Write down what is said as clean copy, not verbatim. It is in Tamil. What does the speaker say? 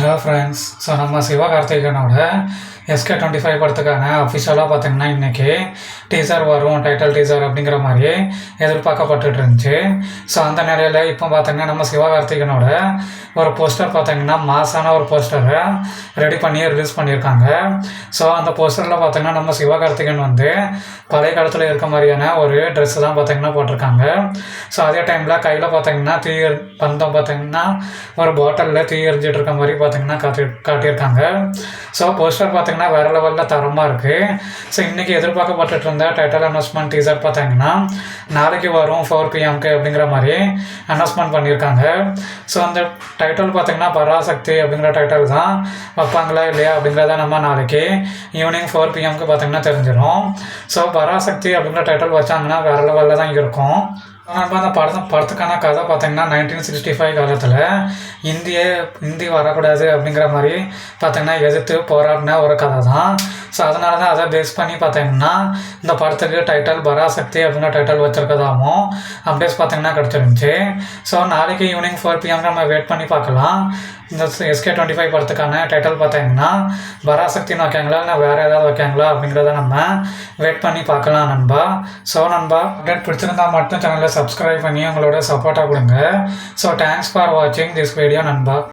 Hello friends. ஸோ நம்ம சிவகார்த்திகேயனோட SK25 படத்துக்கான அஃபிஷியலாக பார்த்தீங்கன்னா இன்றைக்கி டீசர் வரும், டைட்டில் டீசர் அப்படிங்கிற மாதிரி எதிர்பார்க்கப்பட்டுட்டு இருந்துச்சு. ஸோ அந்த நிலையில் இப்போ பார்த்தீங்கன்னா நம்ம சிவகார்த்திகேயனோட ஒரு போஸ்டர் பார்த்தீங்கன்னா மாசான ஒரு போஸ்டரை ரெடி பண்ணி ரிலீஸ் பண்ணியிருக்காங்க. ஸோ அந்த போஸ்டரில் பார்த்தீங்கன்னா நம்ம சிவகார்த்திகேயன் வந்து பழைய காலத்தில் இருக்க மாதிரியான ஒரு ட்ரெஸ்ஸு தான் பார்த்தீங்கன்னா போட்டிருக்காங்க. ஸோ அதே டைமில் கையில் பார்த்தீங்கன்னா பந்தம் பார்த்தீங்கன்னா ஒரு பாட்டிலில் தீ எரிஞ்சிட்டு இருக்க மாதிரி பார்த்தீங்கன்னா காட்டியிருக்காங்க. ஸோ போஸ்டர் பார்த்தீங்கன்னா வேறு லெவலில் தரமாக இருக்குது. ஸோ இன்றைக்கி எதிர்பார்க்கப்பட்டு இருந்த டைட்டில் அனௌன்ஸ்மெண்ட் டீசர் பார்த்தீங்கன்னா நாளைக்கு வரும் 4 PM அப்படிங்கிற மாதிரி அனௌன்ஸ்மெண்ட் பண்ணியிருக்காங்க. ஸோ அந்த டைட்டில் பார்த்தீங்கன்னா பராசக்தி அப்படிங்கிற டைட்டில் தான் வைப்பாங்களா இல்லையா அப்படிங்கிறத நம்ம நாளைக்கு ஈவினிங் 4 PM பார்த்தீங்கன்னா தெரிஞ்சிடும். ஸோ பராசக்தி அப்படிங்கிற டைட்டில் வச்சாங்கன்னா வேறு லெவலில் தான் இருக்கும். நம்ம அந்த படத்துக்கான கதை பார்த்தீங்கன்னா 1965 காலத்தில் இந்தி வரக்கூடாது அப்படிங்கிற மாதிரி பார்த்தீங்கன்னா எதிர்த்து போராடின ஒரு கதை தான். ஸோ அதனால தான் அதை பேஸ் பண்ணி பார்த்தீங்கன்னா இந்த படத்துக்கு டைட்டில் பராசக்தி அப்படிங்கிற டைட்டில் வச்சுருக்கதாகவும் அப்டேட்ஸ் பார்த்தீங்கன்னா கிடச்சிருந்துச்சி. ஸோ நாளைக்கு ஈவினிங் 4 PM நம்ம வெயிட் பண்ணி பார்க்கலாம். இந்த SK25 படத்துக்கான டைட்டில் பார்த்தீங்கன்னா பராசக்தின்னு வைக்காங்களா இல்லை வேறு ஏதாவது வைக்காங்களா அப்படிங்கிறத நம்ம வெயிட் பண்ணி பார்க்கலாம் நண்பா. ஸோ நண்பா, அப்டேட் பிடிச்சிருந்தா மட்டும் சேனலை சப்ஸ்கிரைப் பண்ணி உங்களோட சப்போர்ட்டாக கொடுங்க. ஸோ தேங்க்ஸ் ஃபார் வாட்சிங் திஸ் வீடியோ நண்பா.